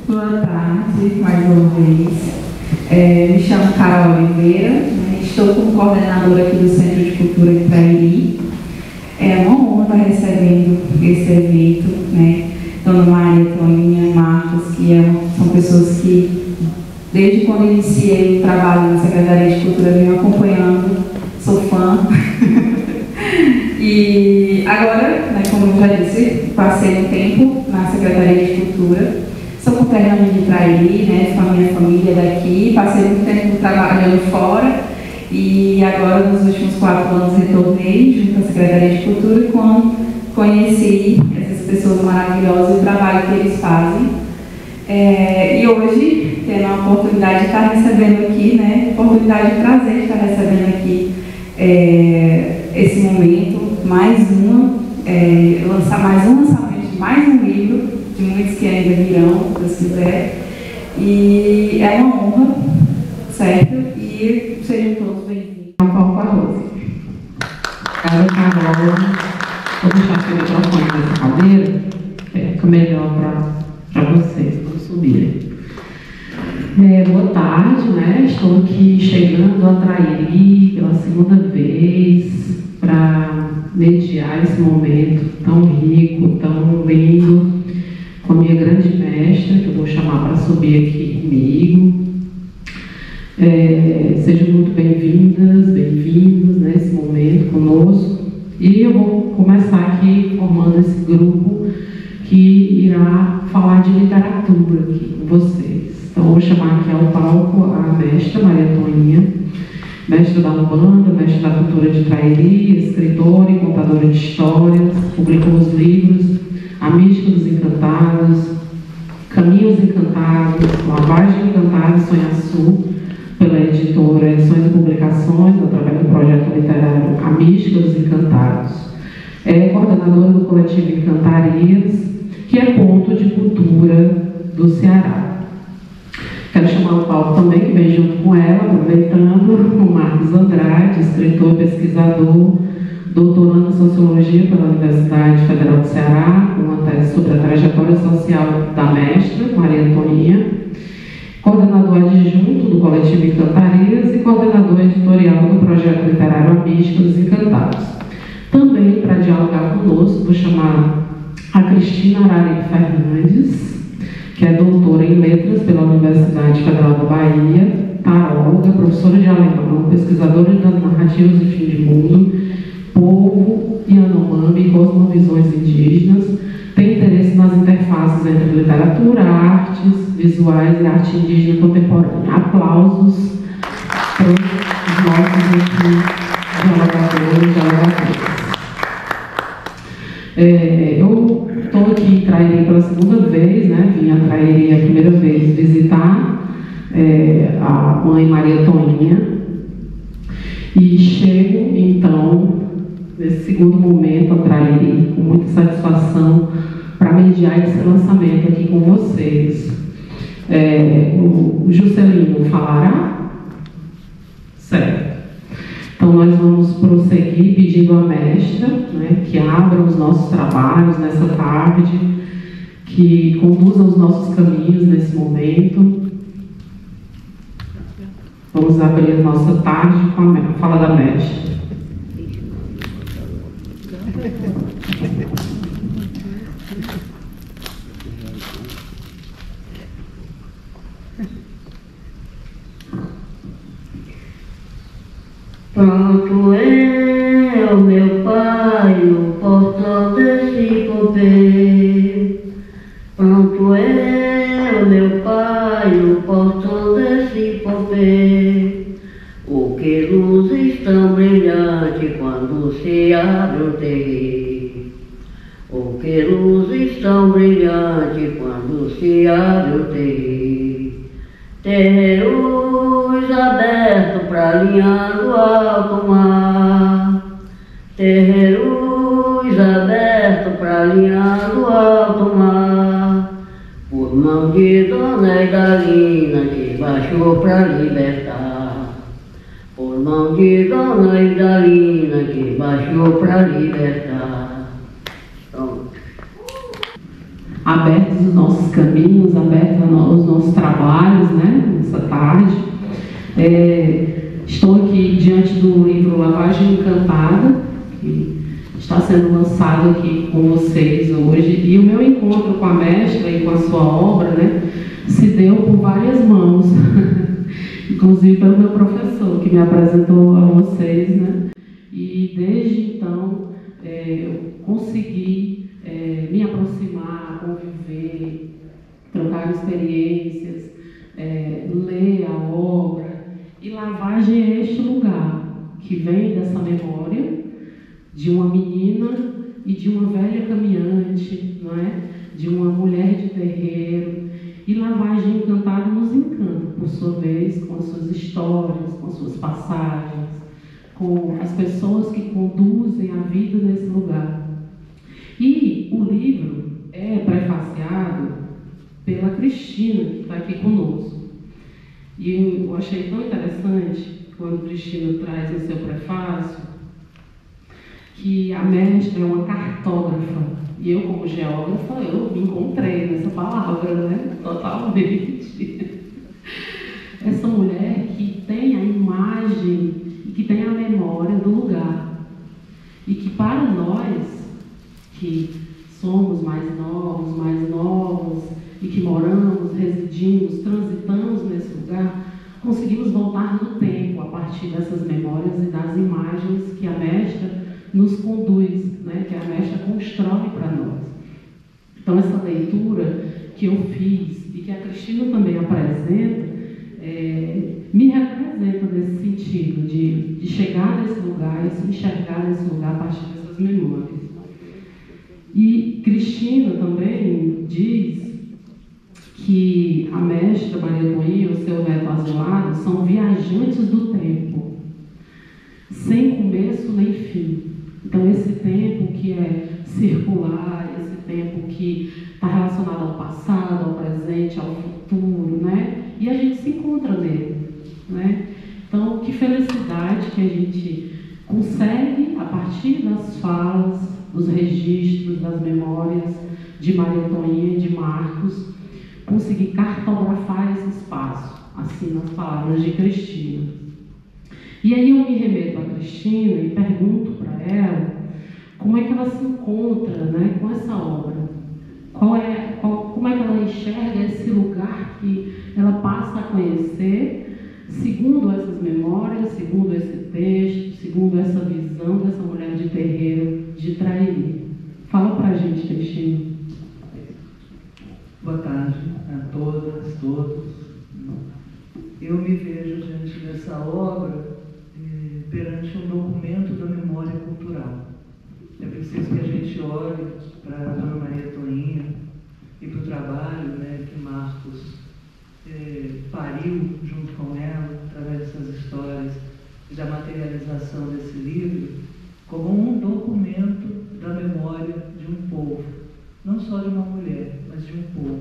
Boa tarde, mais uma vez. Me chamo Carol Oliveira, né? Estou como coordenadora aqui do Centro de Cultura de Trairi. É uma honra estar recebendo esse evento, né? Dona Maria, Toninha, Marcos, que são pessoas que, desde quando iniciei o trabalho na Secretaria de Cultura, venho acompanhando, sou fã. E agora, né, como eu já disse, passei um tempo na Secretaria de Cultura. Sou conterrânea de Trairi, né, com a minha família daqui. Passei muito tempo trabalhando fora e agora, nos últimos 4 anos, retornei junto à Secretaria de Cultura quando conheci essas pessoas maravilhosas e o trabalho que eles fazem. E hoje, tendo a oportunidade de estar recebendo aqui, né, oportunidade de prazer de estar recebendo aqui esse momento, lançar mais um lançamento de mais um livro, de muitos que ainda virão, se Deus quiser. E é uma honra, certo? E sejam todos bem-vindos. Paulo Barroso. Cara, Carol, vou deixar aqui o microfone nessa cadeira, fica melhor para vocês, quando subirem. Boa tarde, né? Estou aqui chegando a Trairi pela segunda vez para mediar esse momento tão rico, tão lindo, com a minha grande mestra, que eu vou chamar para subir aqui comigo. Sejam muito bem-vindas, bem-vindos nesse momento conosco. E eu vou começar aqui formando esse grupo que irá falar de literatura aqui com vocês. Então, eu vou chamar aqui ao palco a mestra Maria Toninha, mestra da Umbanda, mestra da cultura de Trairi, escritora e contadora de histórias, publicou os livros A Mística dos Encantados, Caminhos Encantados, Lavagem Encantada e Sonho Sul, pela editora Edições e Publicações, através do projeto literário A Mística dos Encantados. É coordenadora do coletivo Encantarias, que é ponto de cultura do Ceará. Quero chamar o Paulo também, que vem junto com ela, aproveitando, o Marcos Andrade, escritor e pesquisador, doutorando em Sociologia pela Universidade Federal do Ceará, com uma tese sobre a trajetória social da mestra, Maria Toninha, coordenador adjunto do coletivo Encantarias e coordenador editorial do projeto literário A Mística dos Encantados. Também, para dialogar conosco, vou chamar a Cristina Arari Fernandes, que é doutora em Letras pela Universidade Federal da Bahia, taróloga, professora de alemão, pesquisadora das narrativas do fim de mundo, povo, Yanomami e cosmovisões indígenas, tem interesse nas interfaces entre literatura, artes visuais e arte indígena contemporânea. Aplausos para os nossos aqui dialogadores e dialogadoras. Eu estou aqui em Trairi pela segunda vez, né? Vim a Trairi a primeira vez visitar a mãe Maria Toninha e chego, então, nesse segundo momento a Trairi, com muita satisfação para mediar esse lançamento aqui com vocês. O Juscelino falará? Certo. Então, nós vamos prosseguir pedindo à mestra, né, que abra os nossos trabalhos nessa tarde, que conduza os nossos caminhos nesse momento. Vamos abrir a nossa tarde com a fala da mestra. Pronto é o meu pai, o portão desse copeiro. Pronto é o meu pai, o portão desse copeiro. O que luzes tão brilhantes quando se abre o terreiro. O que luzes tão brilhantes quando se abre o terreiro. Terreiros abertos pra linha do alto mar. Terreiros abertos pra linha do alto mar. Por mão de Dona Idalina que baixou pra libertar. Por mão de Dona Idalina que baixou pra libertar. Pronto. abertos os nossos caminhos, abertos os nossos trabalhos, né, nessa tarde. Estou aqui diante do livro Lavagem Encantada, que está sendo lançado aqui com vocês hoje, e o meu encontro com a mestra e com a sua obra, né, se deu por várias mãos, inclusive pelo meu professor, que me apresentou a vocês, né, e desde então eu consegui me aproximar, conviver, trocar experiências, ler a obra. E Lavagem é este lugar que vem dessa memória de uma menina e de uma velha caminhante, não é? De uma mulher de terreiro. E Lavagem Encantada nos encanta, por sua vez, com as suas histórias, com as suas passagens, com as pessoas que conduzem a vida nesse lugar. E o livro é prefaciado pela Cristina, que está aqui conosco. E eu achei tão interessante, quando Cristina traz em seu prefácio, que a mestra é uma cartógrafa. E eu, como geógrafa, eu me encontrei nessa palavra, né? Totalmente. Essa mulher que tem a imagem e que tem a memória do lugar. E que para nós, que somos mais novos, e que moramos, residimos, transitamos nesse lugar, conseguimos voltar no tempo a partir dessas memórias e das imagens que a mestra nos conduz, né, que a mestra constrói para nós. Então, essa leitura que eu fiz e que a Cristina também apresenta, me representa nesse sentido, de chegar nesse lugar e se enxergar nesse lugar a partir dessas memórias. E Cristina também diz que a mestra Maria Toinha e o seu neto Asilado são viajantes do tempo, sem começo nem fim. Então, esse tempo que é circular, esse tempo que está relacionado ao passado, ao presente, ao futuro, né? E a gente se encontra nele, né? Então, que felicidade que a gente consegue, a partir das falas, dos registros, das memórias de Maria Toinha e de Marcos, conseguir cartografar esse espaço, assim, nas palavras de Cristina. E aí eu me remeto a Cristina e pergunto para ela como é que ela se encontra, né, com essa obra. Como é que ela enxerga esse lugar que ela passa a conhecer, segundo essas memórias, segundo esse texto, segundo essa visão dessa mulher de terreiro de Trairi. Fala para a gente, Cristina. Boa tarde a todas, todos. Eu me vejo diante dessa obra perante um documento da memória cultural. É preciso que a gente olhe para a Dona Maria Toinha e para o trabalho, né, que Marcos pariu junto com ela, através dessas histórias e da materialização desse livro, como um documento da memória de um povo, não só de uma mulher, mas de um povo.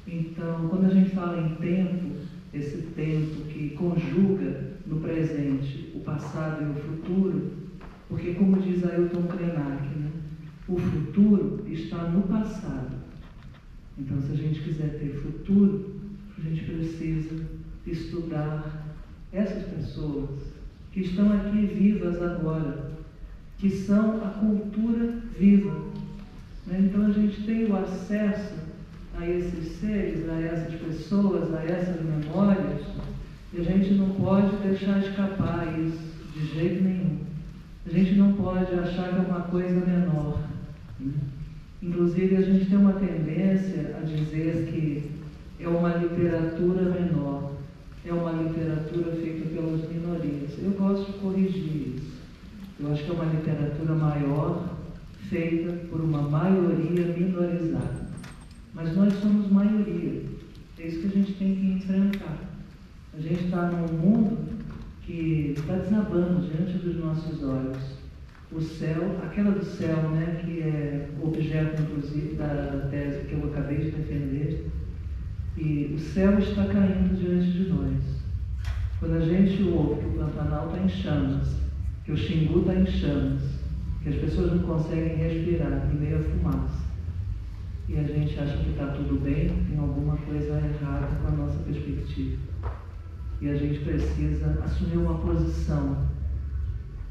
Então, quando a gente fala em tempo, esse tempo que conjuga no presente o passado e o futuro, porque, como diz Ailton Krenak, né, o futuro está no passado. Então, se a gente quiser ter futuro, a gente precisa estudar essas pessoas que estão aqui vivas agora, que são a cultura viva. Então, a gente tem o acesso a esses seres, a essas pessoas, a essas memórias, e a gente não pode deixar escapar isso de jeito nenhum. A gente não pode achar que é uma coisa menor. Inclusive, a gente tem uma tendência a dizer que é uma literatura menor, é uma literatura feita pelas minorias. Eu gosto de corrigir isso. Eu acho que é uma literatura maior, feita por uma maioria minorizada. Mas nós somos maioria. É isso que a gente tem que enfrentar. A gente está num mundo que está desabando diante dos nossos olhos. O céu, aquela do céu, né, que é objeto, inclusive, da tese que eu acabei de defender, e o céu está caindo diante de nós. Quando a gente ouve que o Pantanal está em chamas, que o Xingu está em chamas, que as pessoas não conseguem respirar em meio à fumaça, e a gente gente acha que está tudo bem, tem alguma coisa errada com a nossa perspectiva. E a gente precisa assumir uma posição.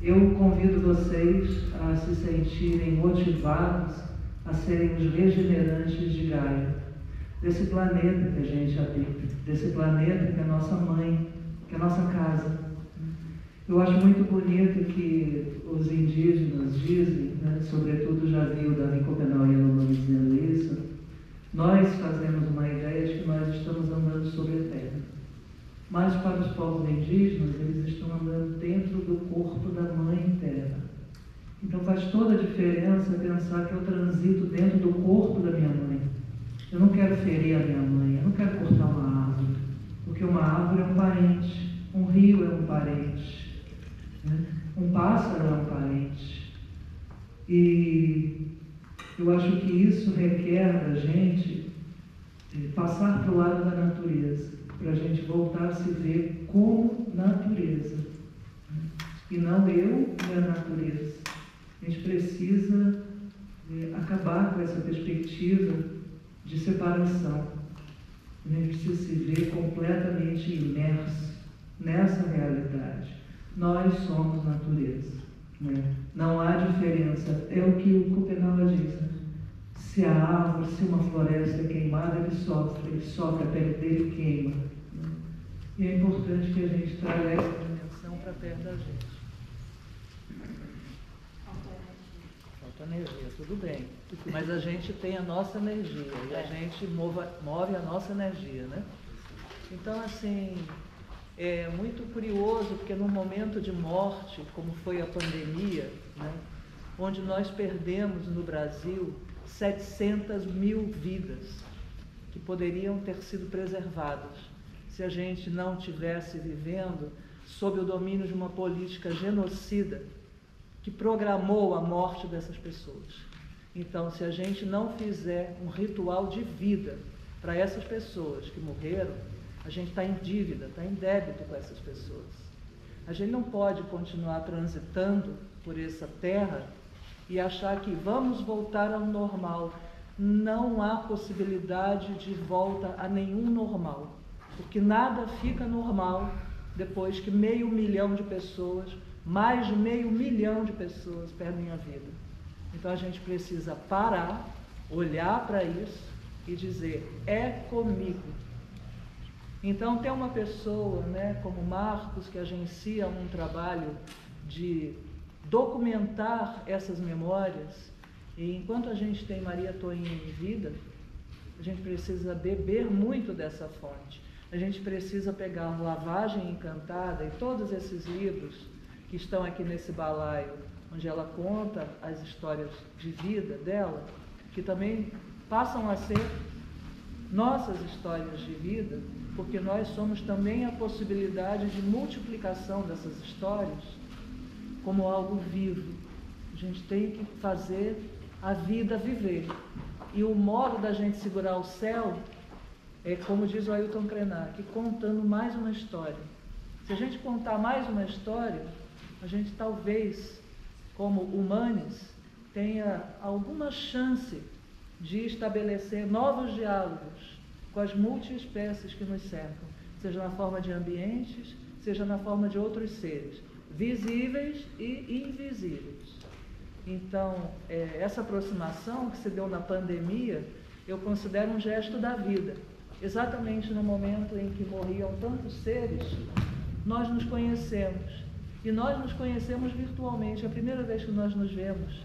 Eu convido vocês a se sentirem motivados a serem os regenerantes de Gaia, desse planeta que a gente habita, desse planeta que é a nossa mãe, que é a nossa casa. Eu acho muito bonito que os indígenas dizem, né, sobretudo já vi o Davi Copenau e a Lula dizendo isso, nós fazemos uma ideia de que nós estamos andando sobre a Terra. Mas para os povos indígenas, eles estão andando dentro do corpo da Mãe Terra. Então faz toda a diferença pensar que eu transito dentro do corpo da minha mãe. Eu não quero ferir a minha mãe, eu não quero cortar uma árvore, porque uma árvore é um parente, um rio é um parente, né? Um pássaro é um parente. E eu acho que isso requer da gente passar para o lado da natureza, para a gente voltar a se ver como natureza, né? E não eu e a natureza. A gente precisa acabar com essa perspectiva de separação. A gente precisa se ver completamente imerso nessa realidade. Nós somos natureza, né? Não há diferença. É o que o Copenau diz, né? Se a árvore, se uma floresta é queimada, ele sofre, a pele dele queima, né? E é importante que a gente traga essa dimensão para perto da gente. Falta energia, tudo bem. Mas a gente tem a nossa energia e a gente move a nossa energia, né? Então, assim, é muito curioso, porque num momento de morte, como foi a pandemia, né, onde nós perdemos no Brasil 700 mil vidas que poderiam ter sido preservadas se a gente não tivesse vivendo sob o domínio de uma política genocida que programou a morte dessas pessoas. Então, se a gente não fizer um ritual de vida para essas pessoas que morreram, a gente está em dívida, está em débito com essas pessoas. A gente não pode continuar transitando por essa terra e achar que vamos voltar ao normal. Não há possibilidade de volta a nenhum normal, porque nada fica normal depois que 500 mil de pessoas, mais de 500 mil de pessoas perdem a vida. Então a gente precisa parar, olhar para isso e dizer, é comigo. Então tem uma pessoa, né, como Marcos, que agencia um trabalho de documentar essas memórias, e enquanto a gente tem Maria Toinha em vida, a gente precisa beber muito dessa fonte. A gente precisa pegar Lavagem Encantada e todos esses livros que estão aqui nesse balaio, onde ela conta as histórias de vida dela, que também passam a ser nossas histórias de vida, porque nós somos também a possibilidade de multiplicação dessas histórias como algo vivo. A gente tem que fazer a vida viver. E o modo da gente segurar o céu é, como diz o Ailton Krenak, contando mais uma história. Se a gente contar mais uma história, a gente talvez, como humanos, tenha alguma chance de estabelecer novos diálogos com as multiespécies que nos cercam, seja na forma de ambientes, seja na forma de outros seres, visíveis e invisíveis. Então, essa aproximação que se deu na pandemia, eu considero um gesto da vida. Exatamente no momento em que morriam tantos seres, nós nos conhecemos. E nós nos conhecemos virtualmente. É a primeira vez que nós nos vemos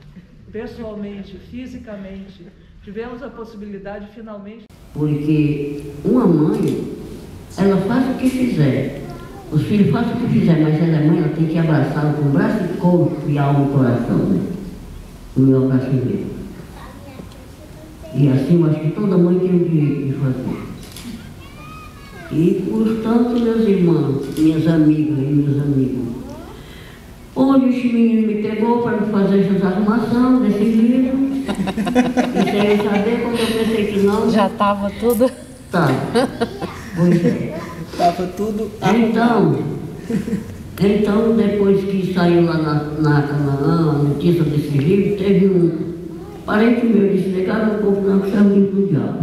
pessoalmente, fisicamente. Tivemos a possibilidade, finalmente... Porque uma mãe, ela faz o que fizer. Os filhos fazem o que fizer, mas ela é mãe, ela tem que abraçá-lo com braço e corpo e alma e coração, né? O meu abraço mesmo. E assim eu acho que toda mãe tem o direito de fazer. E, portanto, meus irmãos, minhas amigas e meus amigos, hoje esse menino me pegou para me fazer essas arrumações desse livro. E sem saber, quando eu pensei que não... Já estava tudo... Tá. Pois é. Estava tudo Então, depois que saiu lá na Canaã, a notícia desse livro, teve um parente meu, disse, negaram o povo não, que isso é um livro do diabo.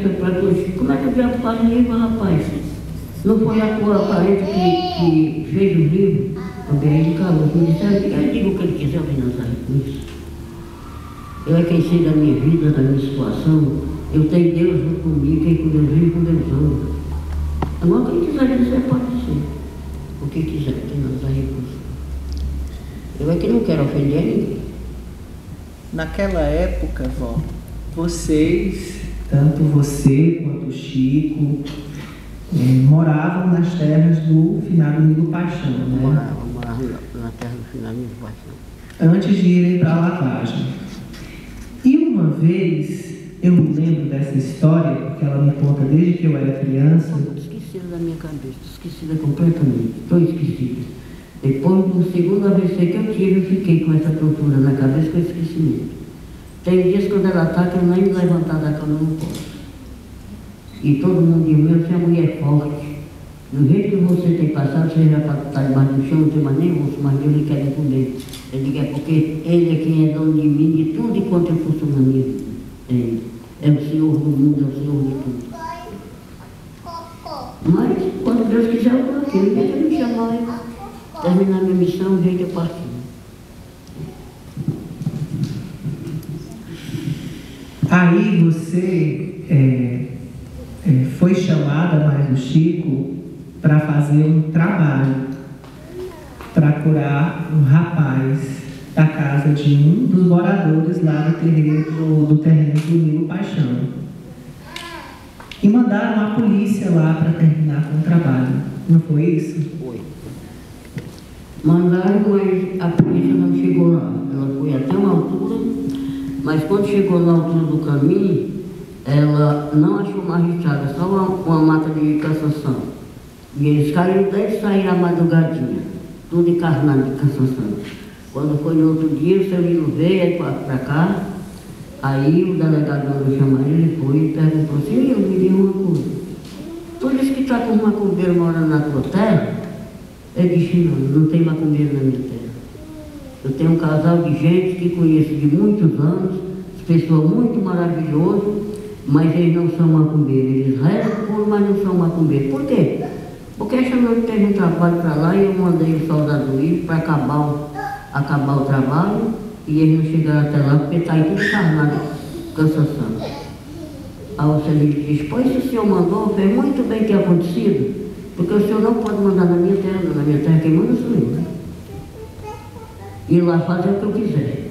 foi para tu, como é que o diabo faz livro, rapaz? Não foi a tua parente que fez o livro? Também de Carlos, me disseram, ele diga o que ele quiser, eu venho sair com isso. Eu é quem sei da minha vida, da minha situação, eu tenho Deus junto comigo, quem com Deus vive, com Deus anda. Agora, quem quiser dizer, pode dizer. O que quiser, tem nada a recurso. Eu é que não quero ofender ninguém. Naquela época, vó, vocês, Tanto você quanto o Chico, moravam nas terras do finado Nilo Paixão, né? Morava na terra do finado Nilo Paixão. Antes de irem para a lavagem. E uma vez, eu me lembro dessa história, porque ela me conta desde que eu era criança. Esquecida da minha cabeça, esquecida completamente, estou esquecida. Depois do segundo AVC que eu tive, eu fiquei com essa tortura na cabeça com esquecimento. Tem dias quando ela ataca, eu nem levantar da cama não posso. E todo mundo diz, meu, você é mulher forte. Do jeito que você tem passado, você já está debaixo do chão, não tem mais nem osso, mas Deus lhe quer me comer. Eu digo, é porque Ele é quem é dono de mim, de tudo e quanto eu fosse na minha vida. É o Senhor do mundo, é o Senhor de tudo. Mas, quando Deus quiser, eu estou aqui. Ninguém quer me chamar, eu terminar minha missão, o jeito eu partir. Aí você foi chamada, mais o Chico, para fazer um trabalho, para curar um rapaz da casa de um dos moradores lá do terreno do Nilo Paixão. E mandaram a polícia lá para terminar com o trabalho. Não foi isso? Foi. Mandaram, mas a polícia não chegou lá. Ela foi até uma altura, mas quando chegou na altura do caminho, ela não achou magistrada, só uma mata de cassação. E eles caíram daí e saíram à madrugadinha, tudo encarnado de cassação. Quando foi no outro dia, o seu Nilo veio para cá, aí o delegado mandou chamar ele, foi e perguntou assim, eu me diga uma coisa. Tu disse que está com um macumbeiro morando na tua terra? Ele disse, não tem macumbeiro na minha terra. Eu tenho um casal de gente que conheço de muitos anos, pessoa muito maravilhosa, mas eles não são macumbeiros. Eles rezam por, mas não são macumbeiros. Por quê? Porque essa noite teve um trabalho para lá e eu mandei o soldado ir para acabar o trabalho e eles não chegaram até lá porque está aí tudo encarnado, cansação. Aí o senhor disse, pois se o senhor mandou, fez muito bem ter acontecido, porque o senhor não pode mandar na minha terra, não. Na minha terra quem manda sou eu, né? Ir lá fazer o que eu quiser.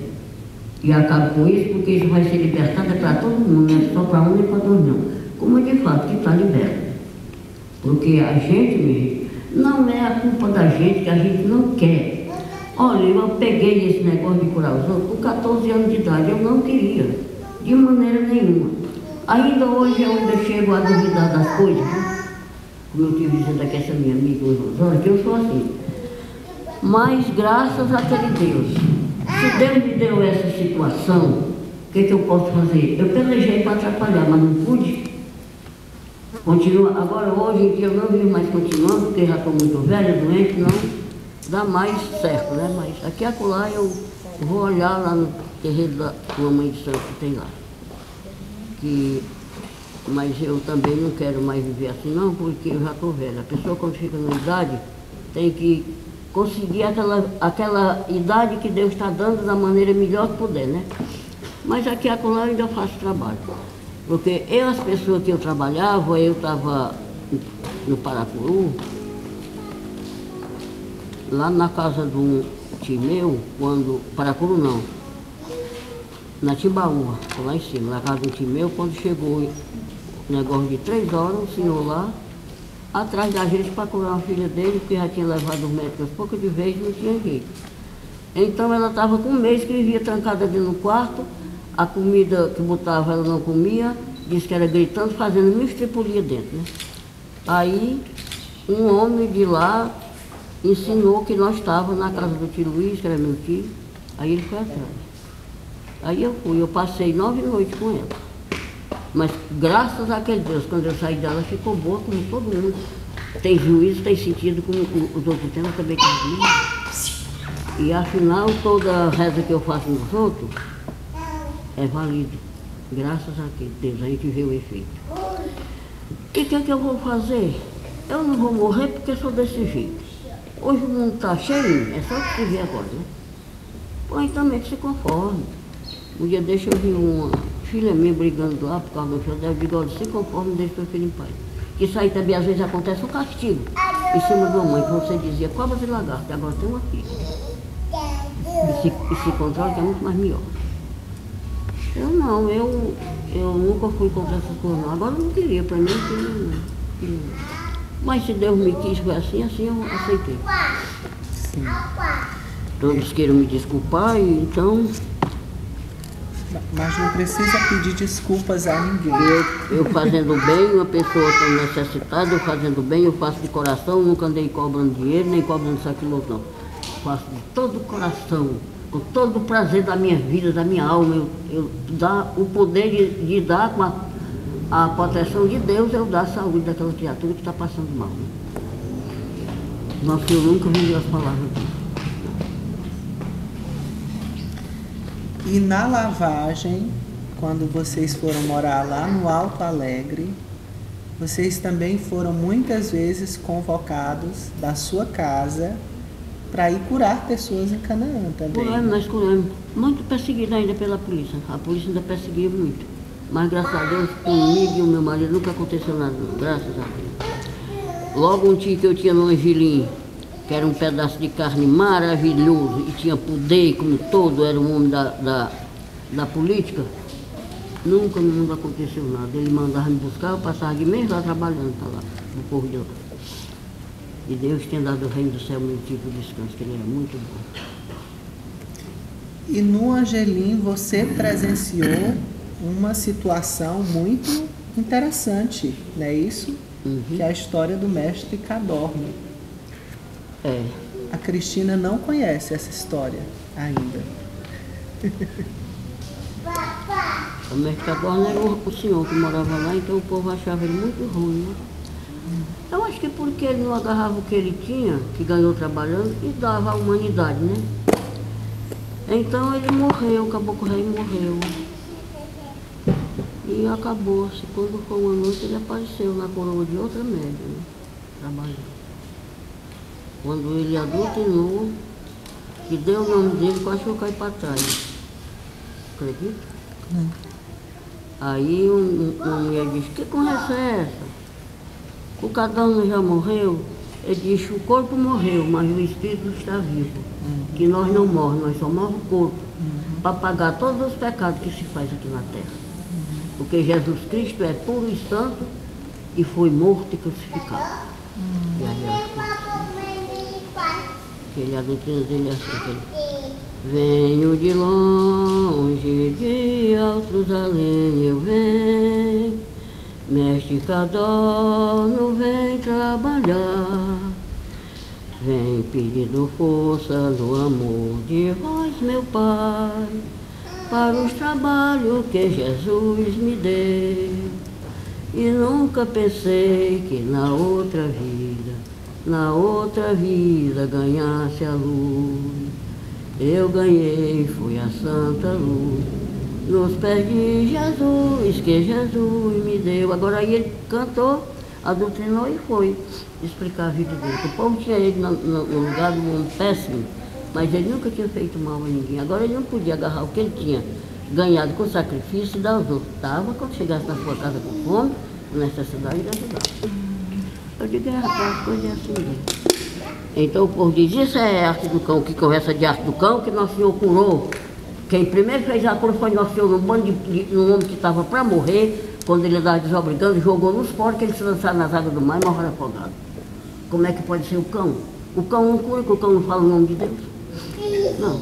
E acabo com isso, porque isso vai ser libertado para todo mundo, não é só para um nem para dois, não. Como de fato que está liberto. Porque a gente mesmo, não é a culpa da gente que a gente não quer. Olha, eu peguei esse negócio de curar os outros com 14 anos de idade, eu não queria, de maneira nenhuma. Ainda hoje eu ainda chego a duvidar das coisas, né? Como eu tive dizendo aqui, essa minha amiga Rosana, que eu sou assim. Mas graças àquele Deus, se Deus me deu essa situação, o que eu posso fazer? Eu pelejei para atrapalhar, mas não pude. Continua. Agora, hoje em dia, eu não vivo mais continuando, porque já estou muito velha, doente, não dá mais certo, né? Mas aqui e acolá eu vou olhar lá no terreiro da tua mãe de santo que tem lá. Mas eu também não quero mais viver assim, não, porque eu já estou velha. A pessoa, quando fica na idade, tem que conseguir aquela idade que Deus está dando da maneira melhor que puder, né? Mas aqui e acolá eu ainda faço trabalho. Porque as pessoas que eu trabalhava, eu estava no Paracuru, lá na casa de um tio meu, Paracuru não, na Timbaúba, lá em cima, na casa de um tio meu, quando chegou o negócio de 3 horas, o senhor lá, atrás da gente para curar a filha dele, porque já tinha levado os médicos pouco de vez, não tinha jeito. Então ela estava com um mês que vivia trancada ali no quarto, a comida que botava ela não comia, disse que era gritando, fazendo 1000 estripulias dentro, né? Aí um homem de lá ensinou que nós estávamos na casa do tio Luiz, que era meu tio, aí ele foi atrás. Aí eu fui, eu passei 9 noites com ela. Mas graças àquele Deus, quando eu saí dela, ficou boa como todo mundo. Tem juízo, tem sentido, como os outros têm, também tem juízo. E afinal, toda a reza que eu faço nos outros é válido. Graças a Deus, a gente vê o efeito. E o que é que eu vou fazer? Eu não vou morrer porque sou desse jeito. Hoje o mundo está cheio, é só o que se vê agora, né? Põe também que se conforme. Um dia deixa eu ver uma filha minha brigando lá por causa do filho dela, eu digo, olha, se conforme, deixa teu filho em paz. Isso aí também às vezes acontece um castigo em cima de uma mãe, que você dizia cobras e lagartos, e agora tem uma filha. E se controla, que é muito mais melhor. Eu não, eu nunca fui contra essas coisas não. Agora eu não queria, para mim não queria. Mas se Deus me quis, foi assim eu aceitei. Sim. Todos queiram me desculpar, então... Mas não precisa pedir desculpas a ninguém. Eu fazendo bem, uma pessoa tão necessitada, eu fazendo bem, eu faço de coração, nunca andei cobrando dinheiro, nem cobrando saquilo não. Faço de todo o coração, com todo o prazer da minha vida, da minha alma, eu dá o poder de dar com a proteção de Deus, eu dar a saúde daquela criatura que está passando mal. Né? Nosso Senhor nunca vendeu as palavras dele. E na lavagem, quando vocês foram morar lá no Alto Alegre, vocês também foram muitas vezes convocados da sua casa para ir curar pessoas em Canaã também. Nós curamos. Muito perseguido ainda pela polícia. A polícia ainda perseguia muito. Mas graças a Deus, comigo e o meu marido nunca aconteceu nada, não. Graças a Deus. Logo um tio que eu tinha no Angelim, que era um pedaço de carne maravilhoso e tinha poder, como todo, era um homem da política, nunca no mundo aconteceu nada. Ele mandava me buscar, eu passava de mês lá trabalhando, tá lá, no povo de lá. E Deus tinha dado o reino do céu meu tipo de descanso, que ele era muito bom. E no Angelim você presenciou uma situação muito interessante, não é isso? Uhum. Que é a história do mestre Cadorna. É. A Cristina não conhece essa história ainda. O mestre Cadorna era o senhor que morava lá, então o povo achava ele muito ruim, né? Eu acho que porque ele não agarrava o que ele tinha, que ganhou trabalhando, e dava à humanidade, né? Então ele morreu, o Caboclo Rei morreu. E acabou-se. Quando foi uma noite, ele apareceu na coroa de outra média, né? Trabalhando. Quando ele aglutinou, que deu o nome dele, quase que eu caí para trás. Acredita? Aí uma mulher disse, que conversa é essa? O Cadorna já morreu? Ele disse, o corpo morreu, mas o espírito está vivo. Que nós não morremos, nós só morremos o corpo. Para pagar todos os pecados que se faz aqui na terra. Porque Jesus Cristo é puro e santo e foi morto e crucificado. E aí ela que ele adotou dele assim, venho de longe, de altos além eu venho, mestre Cadorna vem trabalhar, vem pedindo força no amor de vós, meu Pai, para os trabalhos que Jesus me deu. E nunca pensei que na outra vida ganhasse a luz. Eu ganhei, foi a santa luz, nos pés de Jesus, que Jesus me deu. Agora aí ele cantou, doutrinou e foi explicar a vida dele. O povo tinha ele no lugar do homem péssimo, mas ele nunca tinha feito mal a ninguém. Agora ele não podia agarrar o que ele tinha ganhado com sacrifício e dar aos outros. Estava, quando chegasse na sua casa com fome, com necessidade, ele ajudava. Eu digo, rapaz, coisa é assim mesmo. Então o povo diz, isso é arte do cão, que conversa de arte do cão, que Nosso Senhor curou. Quem primeiro fez a cura foi Nosso Senhor, um homem que estava para morrer, quando ele estava desobrigando, jogou nos porcos, ele se lançaram nas águas do mar e morreu afogado. Como é que pode ser o cão? O cão não cura, porque o cão não fala o nome de Deus. Não.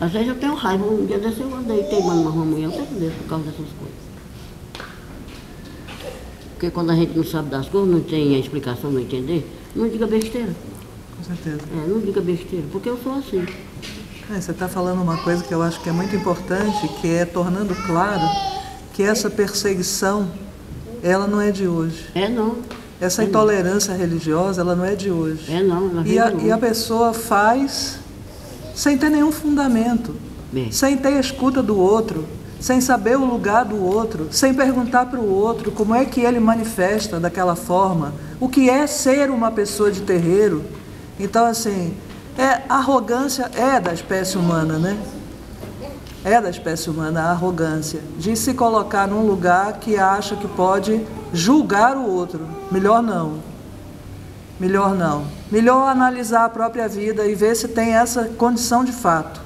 Às vezes eu tenho raiva, um dia desse eu andei teimando uma mulher, eu tenho que ver por causa dessas coisas. Porque quando a gente não sabe das coisas, não tem a explicação, não entender, não diga besteira. Com certeza. Não diga besteira, porque eu sou assim. Você está falando uma coisa que eu acho que é muito importante, que é tornando claro que essa perseguição, ela não é de hoje. Não. Essa intolerância religiosa, ela não é de hoje. Não. E a pessoa faz sem ter nenhum fundamento, sem ter a escuta do outro, sem saber o lugar do outro, sem perguntar para o outro como é que ele manifesta daquela forma, o que é ser uma pessoa de terreiro. Então, assim, arrogância é da espécie humana, né? É da espécie humana a arrogância de se colocar num lugar que acha que pode julgar o outro. Melhor não. Melhor não. Melhor analisar a própria vida e ver se tem essa condição de fato.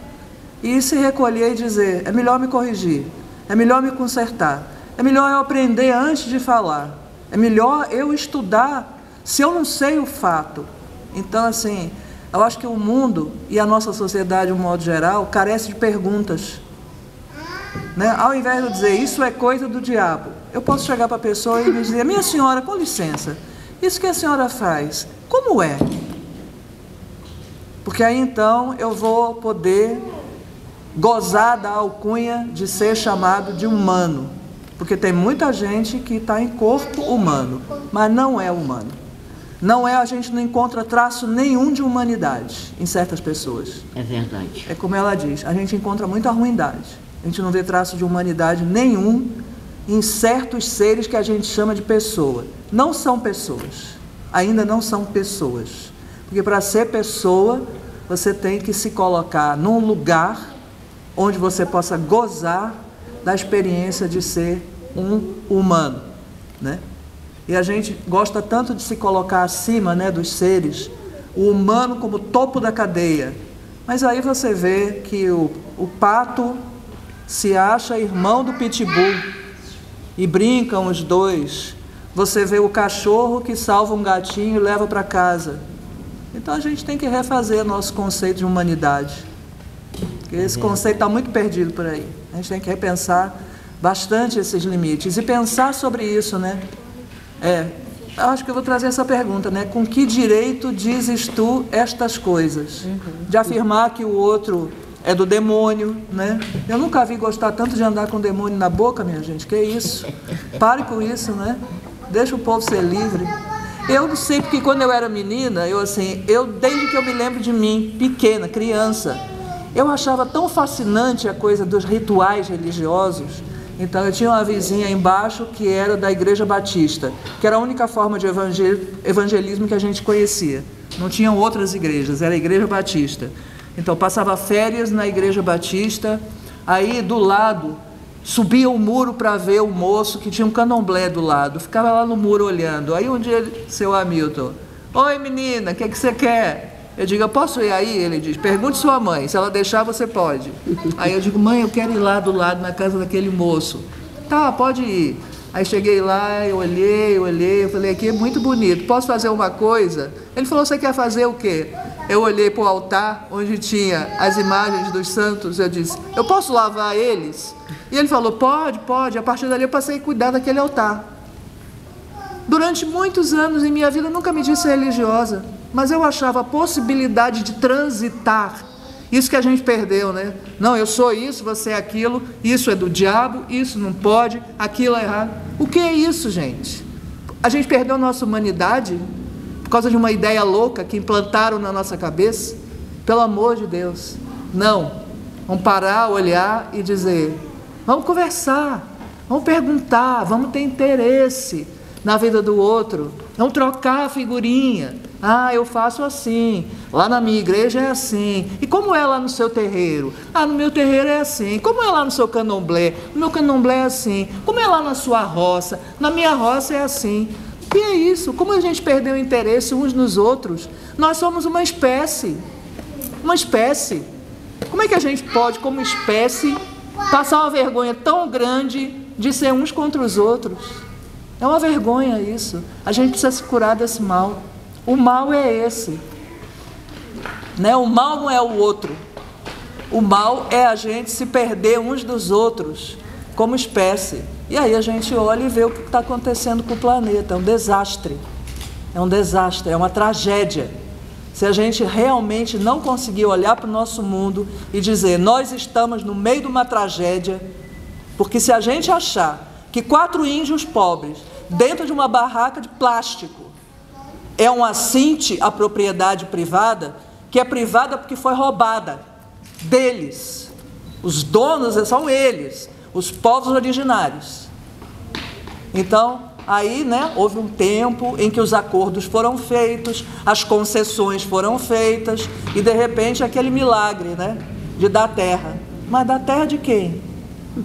E se recolher e dizer, é melhor me corrigir, é melhor me consertar, é melhor eu aprender antes de falar, é melhor eu estudar se eu não sei o fato. Então, assim, eu acho que o mundo e a nossa sociedade, de um modo geral, carece de perguntas. Né? Ao invés de eu dizer, isso é coisa do diabo, eu posso chegar para a pessoa e dizer, minha senhora, com licença, isso que a senhora faz, como é? Porque aí então eu vou poder gozar da alcunha de ser chamado de humano. Porque tem muita gente que está em corpo humano, mas não é humano. A gente não encontra traço nenhum de humanidade em certas pessoas. É verdade. É como ela diz, a gente encontra muita ruindade. A gente não vê traço de humanidade nenhum em certos seres que a gente chama de pessoa. Não são pessoas, ainda não são pessoas. Porque para ser pessoa, você tem que se colocar num lugar onde você possa gozar da experiência de ser um humano, né? E a gente gosta tanto de se colocar acima, né, dos seres, o humano como topo da cadeia. Mas aí você vê que o pato se acha irmão do pitbull e brincam os dois. Você vê o cachorro que salva um gatinho e leva para casa. Então a gente tem que refazer nosso conceito de humanidade. Porque esse conceito está muito perdido por aí. A gente tem que repensar bastante esses limites e pensar sobre isso, né? Eu acho que eu vou trazer essa pergunta, né? Com que direito dizes tu estas coisas? De afirmar que o outro é do demônio, né? Eu nunca vi gostar tanto de andar com o demônio na boca, minha gente. Que isso? Pare com isso, né? Deixa o povo ser livre. Eu não sei, porque quando eu era menina, desde que eu me lembro de mim, pequena, criança, eu achava tão fascinante a coisa dos rituais religiosos. Então eu tinha uma vizinha embaixo que era da Igreja Batista, que era a única forma de evangelismo que a gente conhecia. Não tinham outras igrejas, era a Igreja Batista. Então passava férias na Igreja Batista, aí do lado subia o muro para ver o moço que tinha um candomblé do lado, ficava lá no muro olhando. Aí um dia, seu Hamilton, oi menina, o que você quer? Eu digo, eu posso ir aí? Ele diz, pergunte sua mãe, se ela deixar você pode. Aí eu digo, mãe, eu quero ir lá do lado, na casa daquele moço. Tá, pode ir. Aí cheguei lá, eu olhei, eu falei, aqui é muito bonito, posso fazer uma coisa? Ele falou, você quer fazer o quê? Eu olhei para o altar, onde tinha as imagens dos santos, eu disse, eu posso lavar eles? E ele falou, pode, a partir dali eu passei a cuidar daquele altar. Durante muitos anos em minha vida, eu nunca me disse religiosa, mas eu achava a possibilidade de transitar, isso que a gente perdeu, né? Não, eu sou isso, você é aquilo, isso é do diabo, isso não pode, aquilo é errado. O que é isso, gente? A gente perdeu a nossa humanidade por causa de uma ideia louca que implantaram na nossa cabeça? Pelo amor de Deus, não. Vamos parar, olhar e dizer, vamos conversar, vamos perguntar, vamos ter interesse na vida do outro, vamos trocar a figurinha. Ah, eu faço assim, lá na minha igreja é assim. E como é lá no seu terreiro? Ah, no meu terreiro é assim. Como é lá no seu candomblé? No meu candomblé é assim. Como é lá na sua roça? Na minha roça é assim. O que é isso? Como a gente perdeu o interesse uns nos outros? Nós somos uma espécie. Uma espécie. Como é que a gente pode, como espécie, passar uma vergonha tão grande de ser uns contra os outros? É uma vergonha isso. A gente precisa se curar desse mal. O mal é esse, né? O mal não é o outro. O mal é a gente se perder uns dos outros como espécie. E aí a gente olha e vê o que está acontecendo com o planeta. É um desastre, é uma tragédia. Se a gente realmente não conseguir olhar para o nosso mundo e dizer, nós estamos no meio de uma tragédia, porque se a gente achar que 4 índios pobres dentro de uma barraca de plástico é um assinte à propriedade privada, que é privada porque foi roubada deles. Os donos são eles. os povos originários. Então, aí, né, houve um tempo em que os acordos foram feitos, as concessões foram feitas, e de repente aquele milagre, né, de dar terra. Mas dar terra de quem?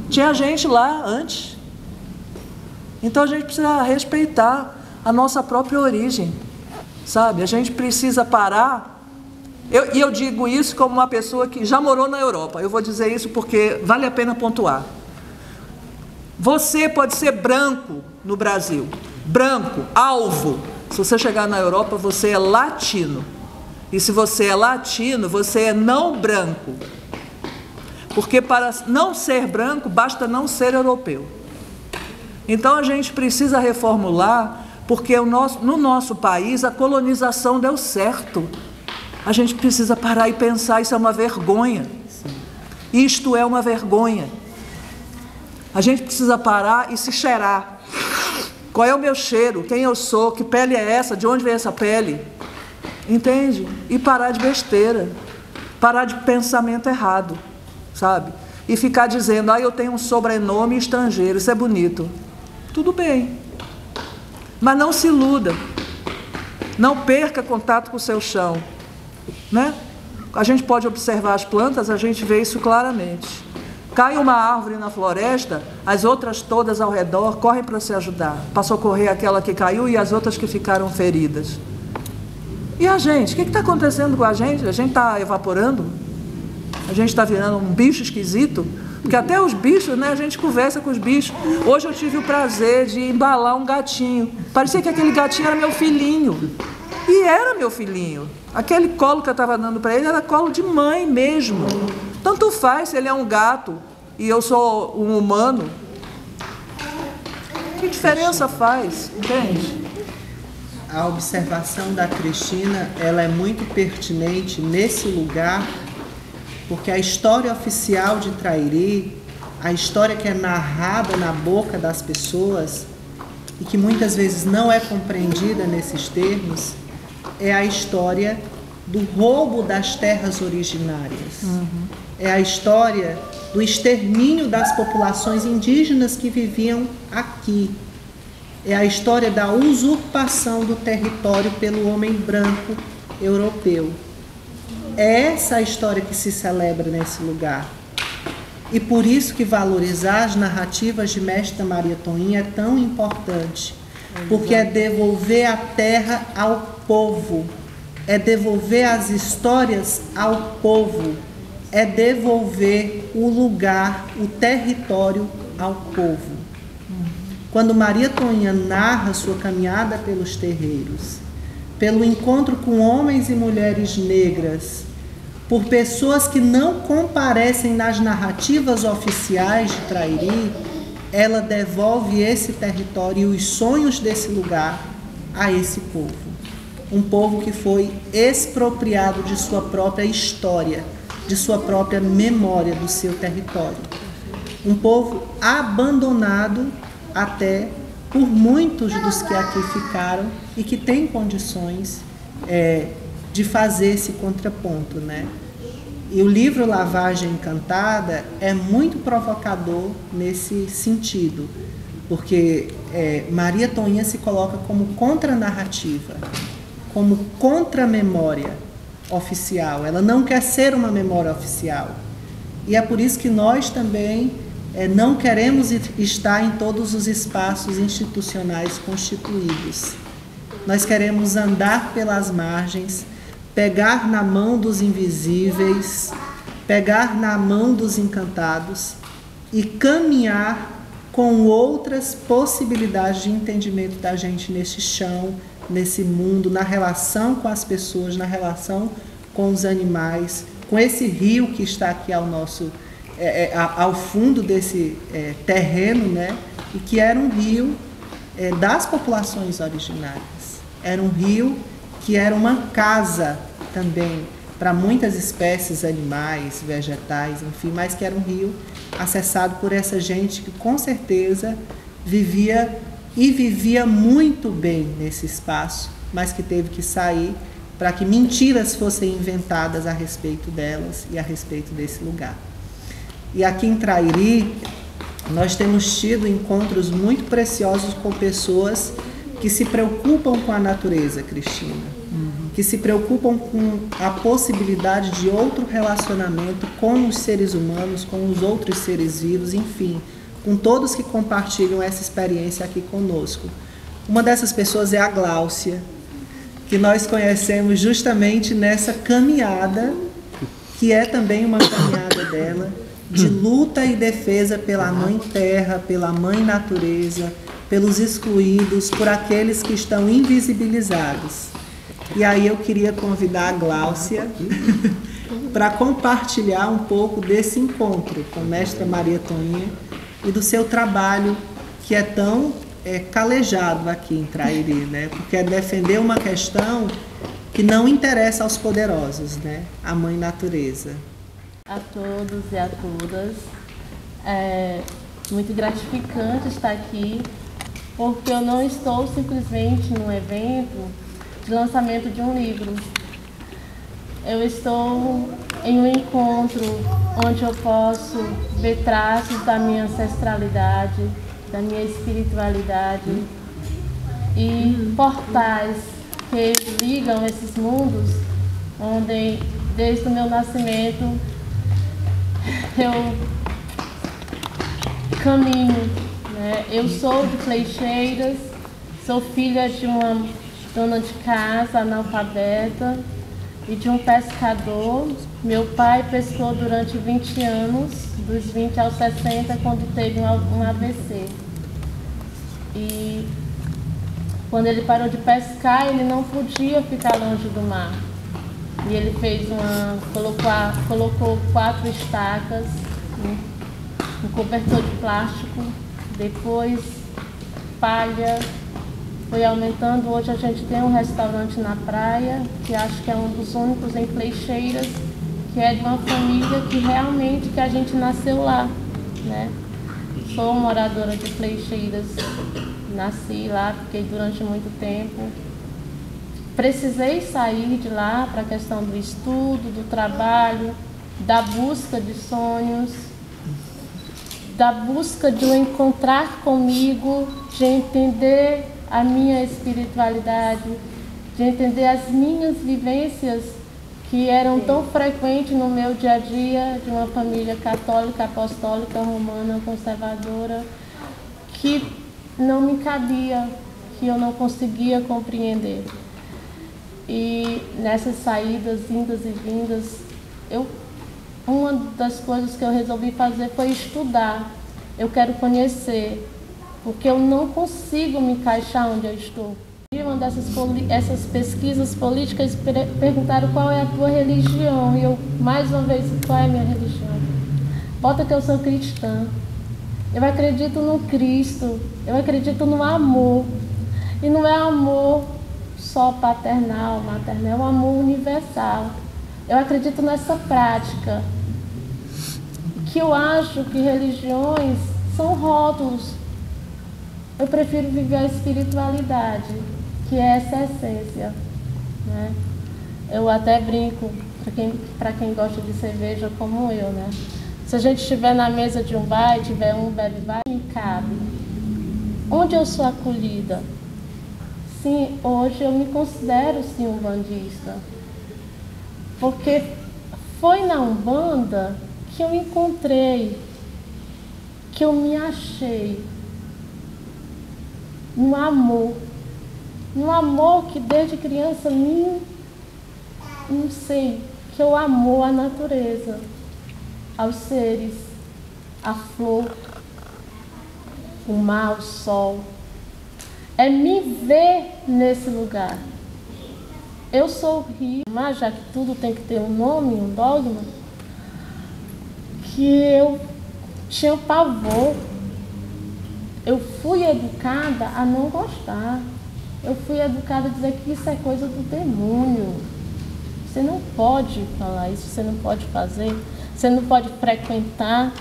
Tinha gente lá antes. Então a gente precisa respeitar a nossa própria origem, sabe? A gente precisa parar. E eu digo isso como uma pessoa que já morou na Europa. Eu vou dizer isso porque vale a pena pontuar. Você pode ser branco no Brasil, branco, alvo. Se você chegar na Europa, você é latino. E se você é latino, você é não branco. Porque para não ser branco, basta não ser europeu. Então a gente precisa reformular, porque no nosso país a colonização deu certo. A gente precisa parar e pensar, isso é uma vergonha. Isto é uma vergonha. A gente precisa parar e se cheirar. Qual é o meu cheiro? Quem eu sou? Que pele é essa? De onde vem essa pele? Entende? E parar de besteira. Parar de pensamento errado, sabe? E ficar dizendo, eu tenho um sobrenome estrangeiro, isso é bonito. Tudo bem. Mas não se iluda. Não perca contato com o seu chão, né? A gente pode observar as plantas, a gente vê isso claramente. Cai uma árvore na floresta, as outras todas ao redor correm para se ajudar, para socorrer aquela que caiu e as outras que ficaram feridas. E a gente? O que está acontecendo com a gente? A gente está evaporando? A gente está virando um bicho esquisito? Porque até os bichos, né, a gente conversa com os bichos. Hoje eu tive o prazer de embalar um gatinho. Parecia que aquele gatinho era meu filhinho. E era meu filhinho. Aquele colo que eu estava dando para ele era colo de mãe mesmo. Tanto faz se ele é um gato e eu sou um humano. Que diferença faz, entende? A observação da Cristina, ela é muito pertinente nesse lugar, porque a história oficial de Trairi, a história que é narrada na boca das pessoas e que muitas vezes não é compreendida nesses termos, é a história do roubo das terras originárias. É a história do extermínio das populações indígenas que viviam aqui. É a história da usurpação do território pelo homem branco europeu. É essa a história que se celebra nesse lugar. E por isso que valorizar as narrativas de Mestra Maria Toinha é tão importante. Porque é devolver a terra ao povo. É devolver as histórias ao povo. É devolver o lugar, o território ao povo. Quando Maria Toinha narra sua caminhada pelos terreiros, pelo encontro com homens e mulheres negras, por pessoas que não comparecem nas narrativas oficiais de Trairi, ela devolve esse território e os sonhos desse lugar a esse povo. Um povo que foi expropriado de sua própria história, de sua própria memória do seu território. Um povo abandonado até por muitos dos que aqui ficaram e que têm condições de fazer esse contraponto, né? E o livro Lavagem Encantada é muito provocador nesse sentido, porque Maria Toinha se coloca como contranarrativa, como contramemória oficial. Ela não quer ser uma memória oficial. E é por isso que nós também não queremos estar em todos os espaços institucionais constituídos. Nós queremos andar pelas margens, pegar na mão dos invisíveis, pegar na mão dos encantados e caminhar com outras possibilidades de entendimento da gente nesse chão, nesse mundo, na relação com as pessoas, na relação com os animais, com esse rio que está aqui ao fundo desse terreno, né? E que era um rio das populações originárias. Era um rio que era uma casa também para muitas espécies animais, vegetais, enfim, mas que era um rio acessado por essa gente que com certeza vivia muito bem nesse espaço, mas que teve que sair para que mentiras fossem inventadas a respeito delas e a respeito desse lugar. E aqui em Trairi, nós temos tido encontros muito preciosos com pessoas que se preocupam com a natureza, Cristina, que se preocupam com a possibilidade de outro relacionamento com os seres humanos, com os outros seres vivos, enfim, com todos que compartilham essa experiência aqui conosco. Uma dessas pessoas é a Gláucia, que nós conhecemos justamente nessa caminhada, que é também uma caminhada dela, de luta e defesa pela Mãe Terra, pela Mãe Natureza, pelos excluídos, por aqueles que estão invisibilizados. E aí eu queria convidar a Gláucia para compartilhar um pouco desse encontro com a mestra Maria Toninha e do seu trabalho, que é tão calejado aqui em Trairi, né? Porque é defender uma questão que não interessa aos poderosos, né? A Mãe Natureza. A todos e a todas, é muito gratificante estar aqui, porque eu não estou simplesmente num evento de lançamento de um livro. Eu estou em um encontro onde eu posso ver traços da minha ancestralidade, da minha espiritualidade e portais que ligam esses mundos, onde desde o meu nascimento eu caminho, né? Eu sou de Fleixeiras, sou filha de uma dona de casa analfabeta e de um pescador. Meu pai pescou durante 20 anos, dos 20 aos 60, quando teve um AVC. E quando ele parou de pescar, ele não podia ficar longe do mar. E ele fez colocou 4 estacas, um cobertor de plástico, depois palha, foi aumentando. Hoje a gente tem um restaurante na praia, que acho que é um dos únicos em Fleixeiras, que é de uma família que realmente que a gente nasceu lá, né? Sou moradora de Fleixeiras, nasci lá, fiquei durante muito tempo. Precisei sair de lá para a questão do estudo, do trabalho, da busca de sonhos, da busca de eu encontrar comigo, de entender a minha espiritualidade, de entender as minhas vivências que eram tão frequentes no meu dia a dia, de uma família católica, apostólica, romana, conservadora, que não me cabia, que eu não conseguia compreender. E nessas saídas, indas e vindas, uma das coisas que eu resolvi fazer foi estudar. Eu quero conhecer, porque eu não consigo me encaixar onde eu estou. E uma essas pesquisas políticas perguntaram qual é a tua religião. E eu, mais uma vez, qual é a minha religião? Bota que eu sou cristã. Eu acredito no Cristo, eu acredito no amor. E não é amor só paternal, maternal, é um amor universal. Eu acredito nessa prática, que eu acho que religiões são rótulos. Eu prefiro viver a espiritualidade, que é essa essência, né? Eu até brinco, para quem gosta de cerveja como eu, né? Se a gente estiver na mesa de um bar e tiver um bebe-vai, me cabe. Onde eu sou acolhida? Sim, hoje eu me considero sim umbandista, porque foi na Umbanda que eu encontrei, que eu me achei no amor que desde criança não sei, que eu amo a natureza, aos seres, a flor, o mar, o sol. É me ver nesse lugar. Eu sou o rio, mas já que tudo tem que ter um nome, um dogma, que eu tinha pavor. Eu fui educada a não gostar. Eu fui educada a dizer que isso é coisa do demônio. Você não pode falar isso, você não pode fazer, você não pode frequentar.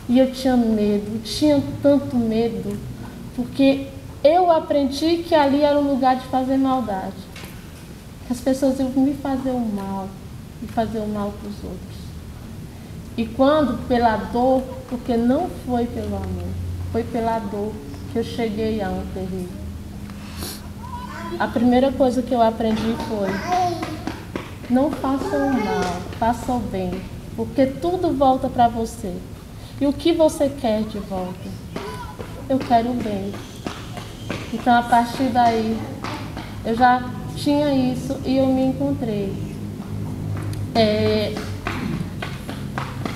E eu tinha medo, tinha tanto medo, porque eu aprendi que ali era um lugar de fazer maldade. Que as pessoas iam me fazer o mal e fazer o mal para os outros. E quando, pela dor, porque não foi pelo amor, foi pela dor que eu cheguei a um terreiro. A primeira coisa que eu aprendi foi: não faça o mal, faça o bem, porque tudo volta para você. E o que você quer de volta? Eu quero o bem. Então, a partir daí, eu já tinha isso e eu me encontrei.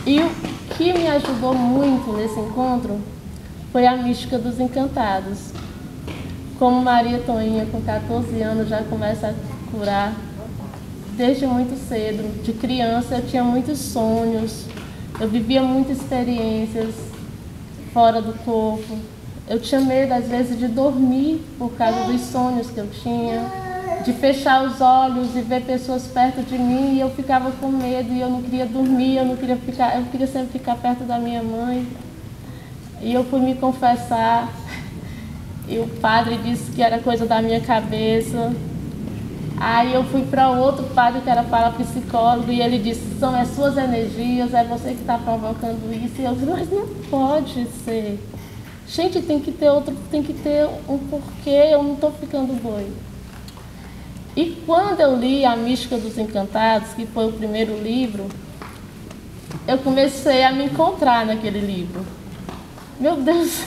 E o que me ajudou muito nesse encontro foi a mística dos encantados. Como Maria Toinha, com 14 anos, já começa a curar desde muito cedo. De criança, eu tinha muitos sonhos, eu vivia muitas experiências fora do corpo. Eu tinha medo, às vezes, de dormir por causa dos sonhos que eu tinha, de fechar os olhos e ver pessoas perto de mim, e eu ficava com medo e eu não queria dormir, eu queria sempre ficar perto da minha mãe. E eu fui me confessar, e o padre disse que era coisa da minha cabeça. Aí eu fui para outro padre que era parapsicólogo e ele disse: são as suas energias, é você que está provocando isso. E eu disse: mas não pode ser. Gente, tem que ter um porquê, eu não estou ficando doido. E quando eu li A Mística dos Encantados, que foi o primeiro livro, eu comecei a me encontrar naquele livro. Meu Deus,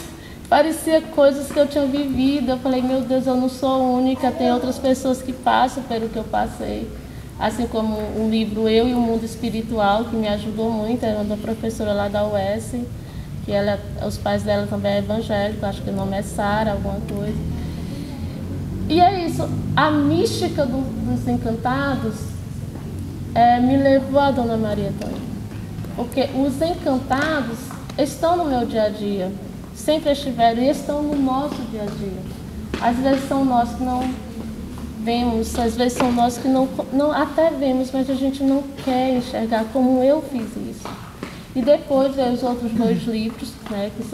parecia coisas que eu tinha vivido. Eu falei: meu Deus, eu não sou única, tem outras pessoas que passam pelo que eu passei. Assim como um livro Eu e o Mundo Espiritual, que me ajudou muito, era uma professora lá da UES, que os pais dela também é evangélicos, acho que o nome é Sara, alguma coisa. E é isso, a mística dos encantados me levou a Dona Maria Toinha. Porque os encantados estão no meu dia a dia, sempre estiveram e estão no nosso dia a dia. Às vezes são nós que não vemos, às vezes são nós que não até vemos, mas a gente não quer enxergar, como eu fiz isso. E depois veio os outros 2 livros, né, que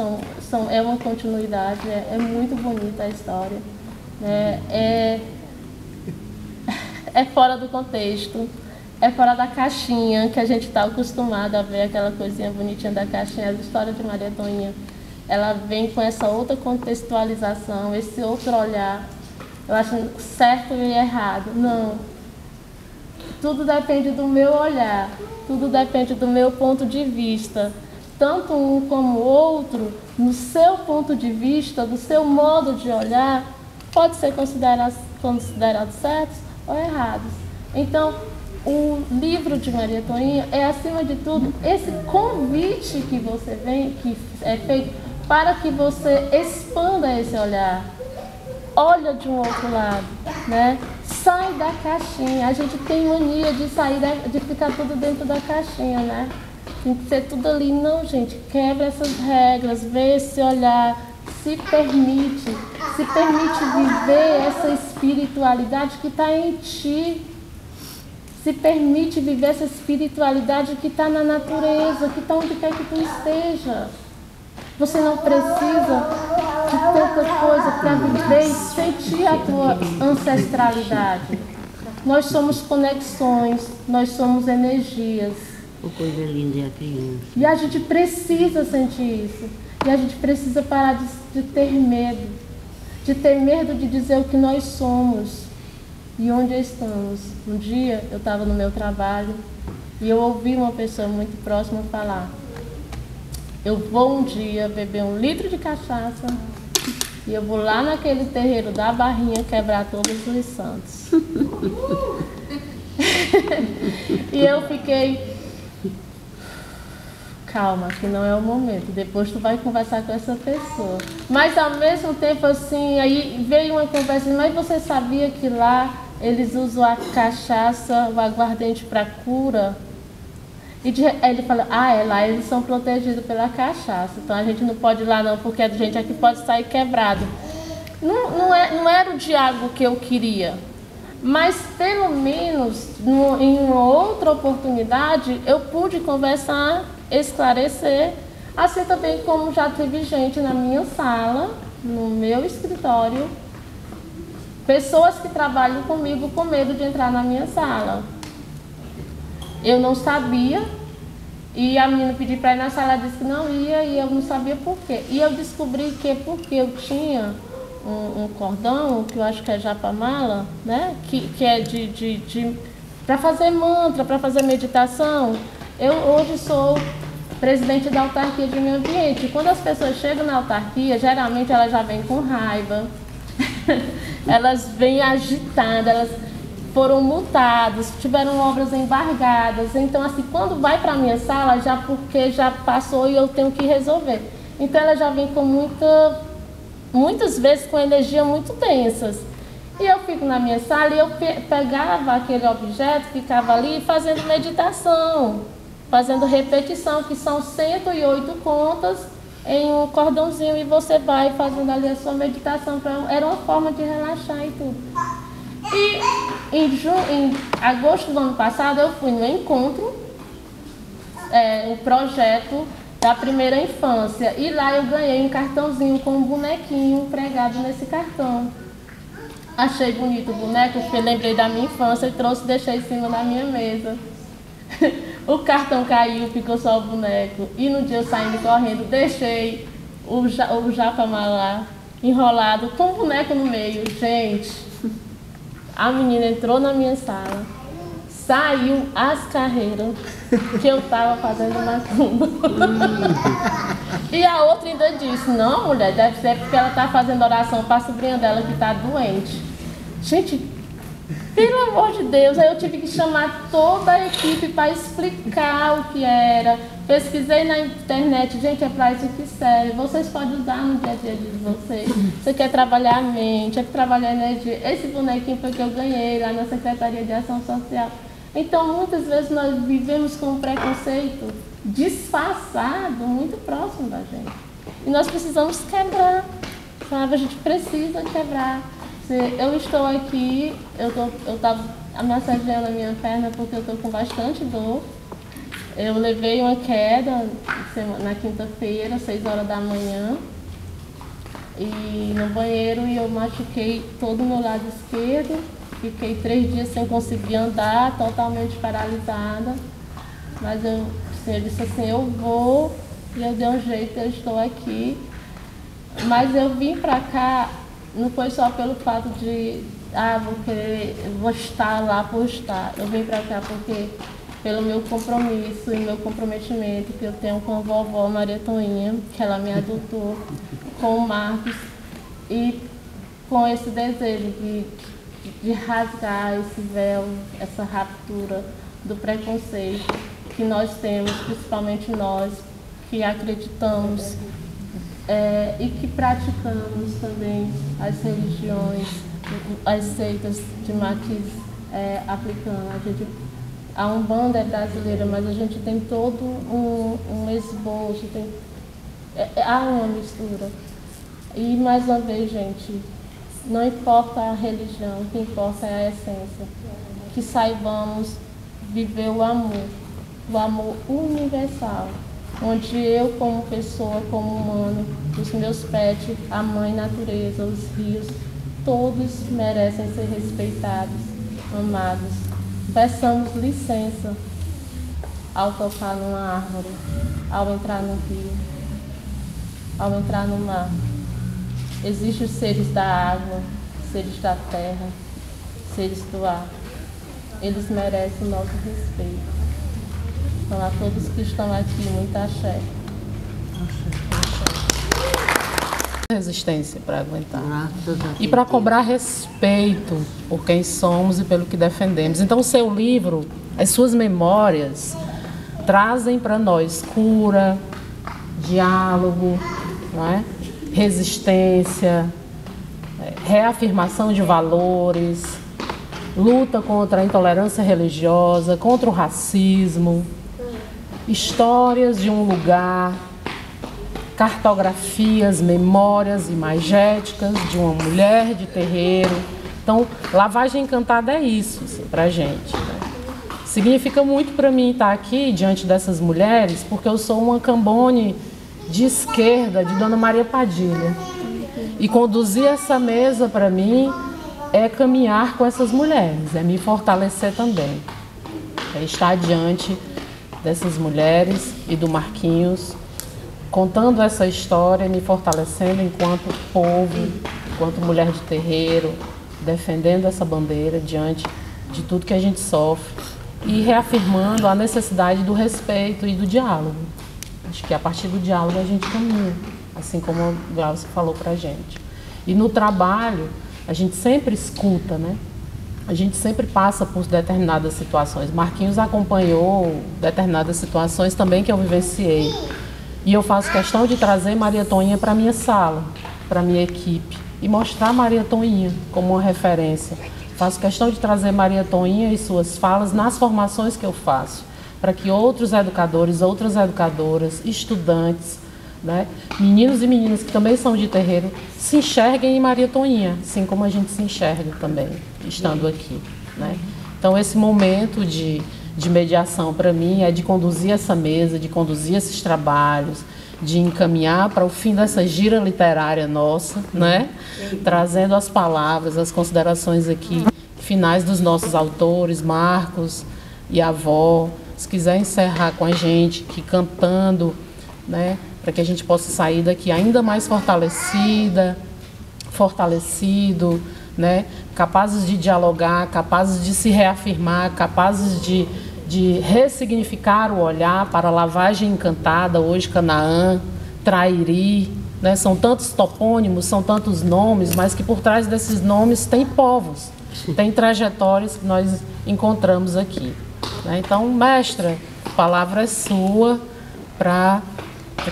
é uma continuidade, é muito bonita a história. É fora do contexto, é fora da caixinha, que a gente está acostumado a ver aquela coisinha bonitinha da caixinha. A história de Maria Toinha, ela vem com essa outra contextualização, esse outro olhar. Eu acho certo e errado. Não. Tudo depende do meu olhar, tudo depende do meu ponto de vista. Tanto um como o outro, no seu ponto de vista, do seu modo de olhar, pode ser considerado certos ou errados. Então, o livro de Maria Toinha é, acima de tudo, esse convite que você vem, que é feito para que você expanda esse olhar. Olha de um outro lado, né? Sai da caixinha. A gente tem mania de de ficar tudo dentro da caixinha, né? Tem que ser tudo ali. Não, gente, quebra essas regras, vê esse olhar, se permite viver essa espiritualidade que está em ti. Se permite viver essa espiritualidade que está na natureza, que está onde quer que tu esteja. Você não precisa de tanta coisa para viver e sentir a tua ancestralidade. Nós somos conexões, nós somos energias. Que coisa linda é a criança. E a gente precisa sentir isso. E a gente precisa parar de ter medo. De ter medo de dizer o que nós somos e onde estamos. Um dia eu estava no meu trabalho e eu ouvi uma pessoa muito próxima falar: eu vou um dia beber 1 litro de cachaça e eu vou lá naquele terreiro da Barrinha quebrar todos os santos. E eu fiquei: calma, que não é o momento, depois tu vai conversar com essa pessoa. Mas ao mesmo tempo assim, aí veio uma conversa: mas você sabia que lá eles usam a cachaça, o aguardente para cura? E aí ele fala: lá eles são protegidos pela cachaça, então a gente não pode ir lá não, porque a gente aqui pode sair quebrado. Não era o diálogo que eu queria, mas pelo menos em uma outra oportunidade eu pude conversar, esclarecer, assim também como já teve gente na minha sala, no meu escritório, pessoas que trabalham comigo com medo de entrar na minha sala. Eu não sabia E a menina pediu para ir na sala, ela disse que não ia e eu não sabia por quê. E eu descobri que porque eu tinha um cordão, que eu acho que é japamala, né? Que é para fazer mantra, para fazer meditação. Eu hoje sou presidente da autarquia de meio ambiente. Quando as pessoas chegam na autarquia, geralmente elas já vêm com raiva, elas vêm agitadas, elas foram multadas, tiveram obras embargadas. Então, assim, quando vai para a minha sala, já porque já passou e eu tenho que resolver. Então, ela já vem com muitas vezes com energia muito densas. E eu fico na minha sala e eu pegava aquele objeto, ficava ali fazendo meditação, fazendo repetição, que são 108 contas em um cordãozinho, e você vai fazendo ali a sua meditação. Era uma forma de relaxar e tudo. E em agosto do ano passado eu fui no encontro, um projeto da primeira infância, e lá eu ganhei um cartãozinho com um bonequinho pregado nesse cartão. Achei bonito o boneco, porque lembrei da minha infância e trouxe e deixei em cima da minha mesa. O cartão caiu, ficou só o boneco. E no dia eu saindo correndo, deixei o japamala enrolado com o boneco no meio. Gente, a menina entrou na minha sala, saiu às carreiras que eu estava fazendo macumba. E a outra ainda disse, não, mulher, deve ser porque ela está fazendo oração para a sobrinha dela que está doente. Gente, pelo amor de Deus, aí eu tive que chamar toda a equipe para explicar o que era. Pesquisei na internet, gente, é para isso que serve. Vocês podem usar no dia a dia de vocês. Você quer trabalhar a mente, quer trabalhar a energia. Esse bonequinho foi que eu ganhei lá na Secretaria de Ação Social. Então, muitas vezes nós vivemos com um preconceito disfarçado, muito próximo da gente. E nós precisamos quebrar, sabe? A gente precisa quebrar. Eu estou aqui, eu estava massageando a minha perna porque eu estou com bastante dor. Eu levei uma queda na quinta-feira, 6 horas da manhã, e no banheiro, e eu machuquei todo o meu lado esquerdo. Fiquei 3 dias sem conseguir andar, totalmente paralisada. Mas o Senhor disse assim, eu vou, e eu dei um jeito, eu estou aqui. Mas eu vim para cá, não foi só pelo fato de, vou estar lá por estar. Eu vim para cá porque, pelo meu compromisso e meu comprometimento que eu tenho com a vovó Maria Toinha, que ela me adotou, com o Marcos, e com esse desejo de rasgar esse véu, essa ruptura do preconceito que nós temos, principalmente nós que acreditamos e que praticamos também as religiões, as seitas de matriz africana. A Umbanda é brasileira, mas a gente tem todo um esboço, há uma mistura. E mais uma vez, gente, não importa a religião, o que importa é a essência. Que saibamos viver o amor universal, onde eu, como pessoa, como humano, os meus pets, a mãe natureza, os rios, todos merecem ser respeitados, amados. Peçamos licença ao tocar numa árvore, ao entrar no rio, ao entrar no mar. Existem os seres da água, seres da terra, seres do ar. Eles merecem o nosso respeito. Então, a todos que estão aqui, muito axé. Resistência para aguentar. E para cobrar respeito por quem somos e pelo que defendemos. Então, o seu livro, as suas memórias, trazem para nós cura, diálogo, não é? Resistência, reafirmação de valores, luta contra a intolerância religiosa, contra o racismo, histórias de um lugar, cartografias, memórias imagéticas de uma mulher de terreiro. Então, Lavagem Encantada é isso assim, para a gente, né? Significa muito para mim estar aqui diante dessas mulheres, porque eu sou uma cambone de esquerda de Dona Maria Padilha. E conduzir essa mesa para mim é caminhar com essas mulheres, é me fortalecer também, é estar diante dessas mulheres e do Marquinhos, contando essa história, me fortalecendo enquanto povo, enquanto mulher de terreiro, defendendo essa bandeira diante de tudo que a gente sofre e reafirmando a necessidade do respeito e do diálogo. Acho que a partir do diálogo a gente caminha, assim como o Glaucio falou pra gente. E no trabalho, a gente sempre escuta, né? A gente sempre passa por determinadas situações. Marquinhos acompanhou determinadas situações também que eu vivenciei. E eu faço questão de trazer Maria Toinha para a minha sala, para a minha equipe, e mostrar Maria Toinha como uma referência. Faço questão de trazer Maria Toinha e suas falas nas formações que eu faço, para que outros educadores, outras educadoras, estudantes, né, meninos e meninas que também são de terreiro, se enxerguem em Maria Toinha, assim como a gente se enxerga também, estando aqui, né? Então, esse momento de mediação, para mim, é de conduzir essa mesa, de conduzir esses trabalhos, de encaminhar para o fim dessa gira literária nossa, né? Trazendo as palavras, as considerações aqui, finais dos nossos autores, Marcos e a avó. Se quiser encerrar com a gente, aqui cantando, né? Para que a gente possa sair daqui ainda mais fortalecido, né? Capazes de dialogar, capazes de se reafirmar, capazes de ressignificar o olhar para a lavagem encantada, hoje Canaã, Trairi, né? São tantos topônimos, são tantos nomes, mas que por trás desses nomes tem povos, tem trajetórias que nós encontramos aqui, né? Então, mestra, a palavra é sua para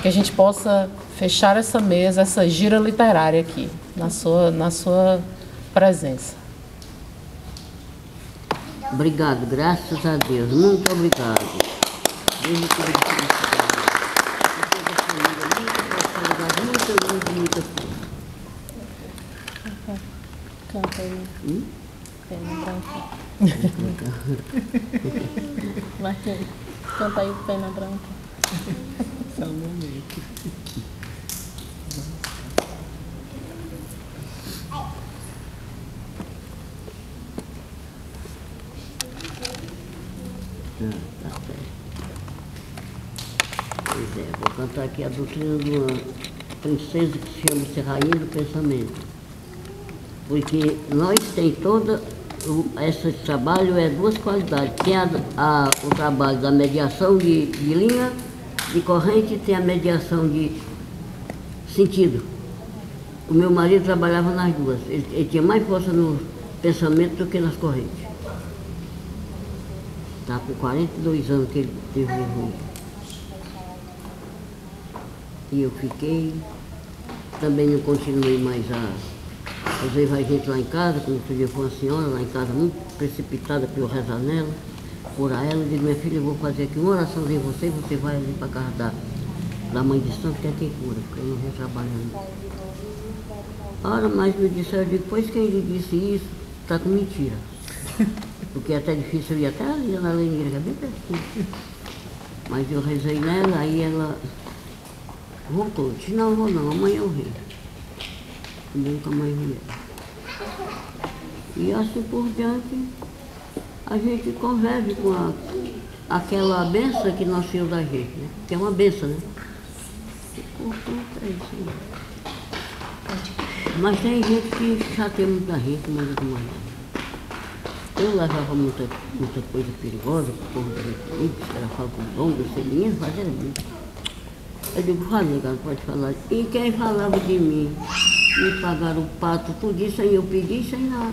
que a gente possa fechar essa mesa, essa gira literária aqui, na sua presença. Obrigado, graças a Deus, muito obrigado. Deus te abençoe. Muita Canta aí. Pena branca. Marquinhos, canta aí Pena Branca. Só um momento. Tá certo. Pois é, vou cantar aqui a doutrina de uma princesa que se chama Rainha do Pensamento. Porque nós tem toda esse trabalho é duas qualidades. Tem o trabalho da mediação de linha, de corrente, e tem a mediação de sentido. O meu marido trabalhava nas duas. Ele tinha mais força no pensamento do que nas correntes. Está com 42 anos que ele teve vergonha. E eu fiquei, também não continuei mais às vezes vai gente lá em casa, como outro dia foi uma senhora lá em casa, muito precipitada para eu rezar nela, orar ela, eu digo, minha filha, eu vou fazer aqui uma oraçãozinha em você, você vai ali para a casa da mãe de santo, que é quem cura, porque eu não vou trabalhando. Ora, mas me disseram, eu digo, pois quem lhe disse isso, está com mentira. Porque é até difícil eu ir até ali na lenheira, que é bem pertinho. Mas eu rezei nela, aí ela voltou. Eu disse, não vou não, amanhã eu venho. Nunca mais vi ela. E assim por diante, a gente convive com aquela benção que nós temos da gente, né? Que é uma benção, né? E portanto é isso. Mas tem gente que chateia muita gente, mas eu não mais. Eu levava muita coisa perigosa para o povo da gente, ela fala com o dom, eu sei menino, fazia muito. Eu digo, fala, cara, pode falar. E quem falava de mim, me pagaram o pato, tudo isso aí eu pedi sem nada.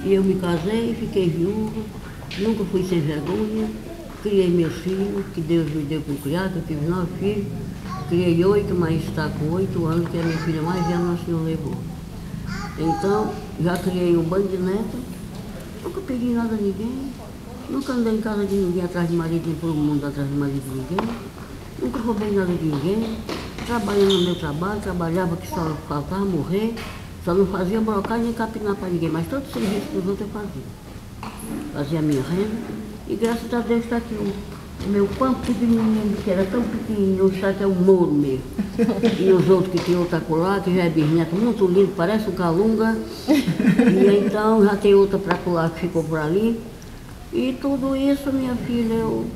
E eu me casei, fiquei viúva, nunca fui sem vergonha, criei meus filhos, que Deus me deu para criar, que eu tive 9 filhos, criei 8, mas está com 8 anos, que é a minha filha mais velha, nosso Senhor levou. Então, já criei um bando de netos, nunca pedi nada a ninguém, nunca andei em casa de ninguém atrás de marido, nem por mundo atrás de marido de ninguém, nunca roubei nada de ninguém, trabalhei no meu trabalho, trabalhava que só faltava morrer, só não fazia brocagem nem capinar para ninguém, mas todo serviço dos outros eu fazia. Fazia a minha renda e graças a Deus está aqui o meu campo de menino, que era tão pequenininho, hoje está até um moro mesmo. E os outros que tem outra colar, que já é bisneto, muito lindo, parece um calunga. E então já tem outra para colar que ficou por ali. E tudo isso, minha filha, eu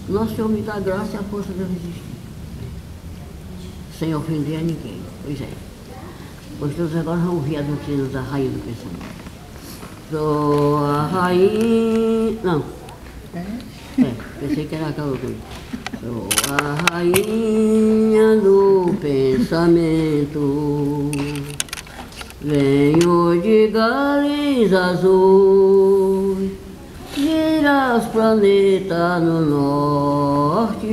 Nosso Senhor me dá graça e a força de eu resistir. Sem ofender a ninguém. Pois é. Pois todos agora vão ouvir a doutrina da rainha do pensamento. Sou a rainha... Não. Pensei que era aquela outra. Sou a rainha do pensamento. Venho de galhos azuis, gira os planetas no norte,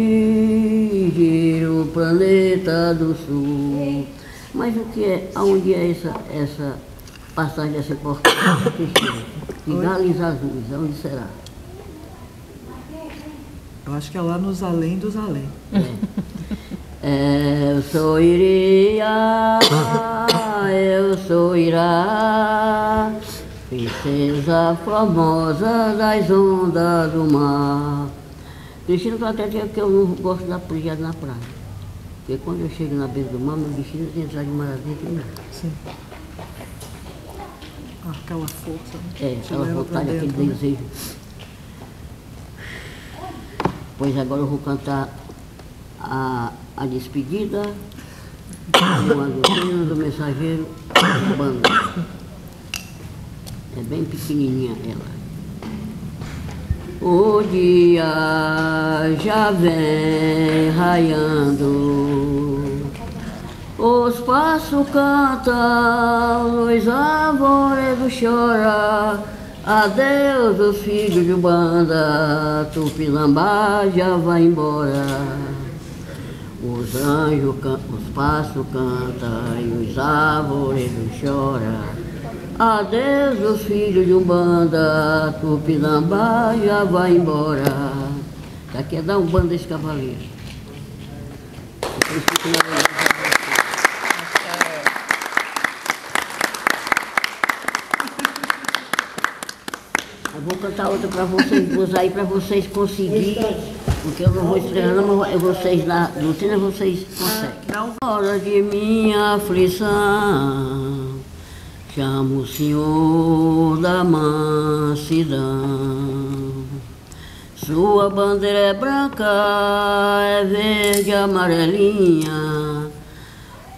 gira o planeta do sul. Mas o que é, aonde é essa passagem dessa importância? De galhos azuis, aonde será? Eu acho que é lá nos além dos além. Eu sou Iria, eu sou Irá, princesa famosa das ondas do mar. Cristina até dizer que eu não gosto da praia na praia. Porque quando eu chego na beira do mar, meu bichinho tem entrar de maravilha comigo. Sim. Aquela força. Aquela vontade, aquele desejo. Pois agora eu vou cantar a despedida com a doutrina do mensageiro banda. É bem pequenininha ela. O dia já vem raiando, os passos cantam, os arvoredos choram. Adeus, os filhos de banda, Tupinambá já vai embora. Os anjos, os passos cantam e os arvoredos choram. Adeus, os filhos de Umbanda, Tupinambá já vai embora. Daqui é da Umbanda esse cavaleiro. Eu vou cantar outra para vocês, vou usar aí para vocês conseguirem, porque eu não vou estrear, não, mas vocês na doutrina vocês conseguem. Na hora de minha aflição, chamo o Senhor da mansidão. Sua bandeira é branca, é verde, amarelinha.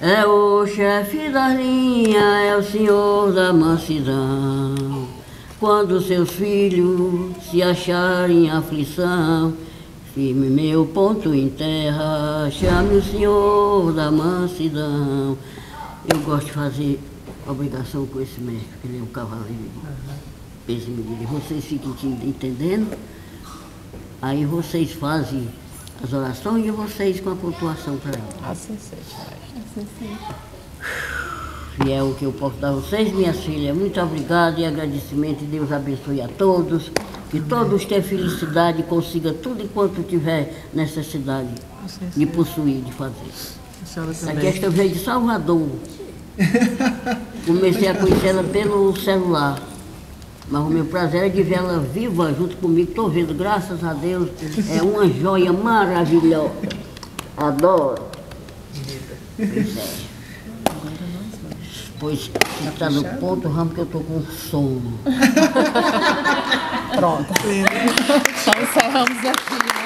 É o chefe das linhas, é o Senhor da mansidão. Quando seus filhos se acharem em aflição, firme meu ponto em terra, chame o Senhor da mansidão. Eu gosto de fazer obrigação com esse mestre, porque ele é um cavaleiro. Peso e medida. Vocês ficam entendendo, aí vocês fazem as orações e vocês com a pontuação para ele. Assim seja. Assim seja. E é o que eu posso dar a vocês, minhas filhas. Muito obrigado e agradecimento. Deus abençoe a todos. Que todos tenham felicidade e consigam tudo enquanto tiver necessidade de possuir, de fazer. Aqui esta veio de Salvador. Comecei a conhecer ela pelo celular. Mas o meu prazer é de ver ela viva junto comigo. Estou vendo, graças a Deus. É uma joia maravilhosa. Adoro. Pois está no ponto, Ramos, que eu estou com sono. Pronto. Então encerramos aqui.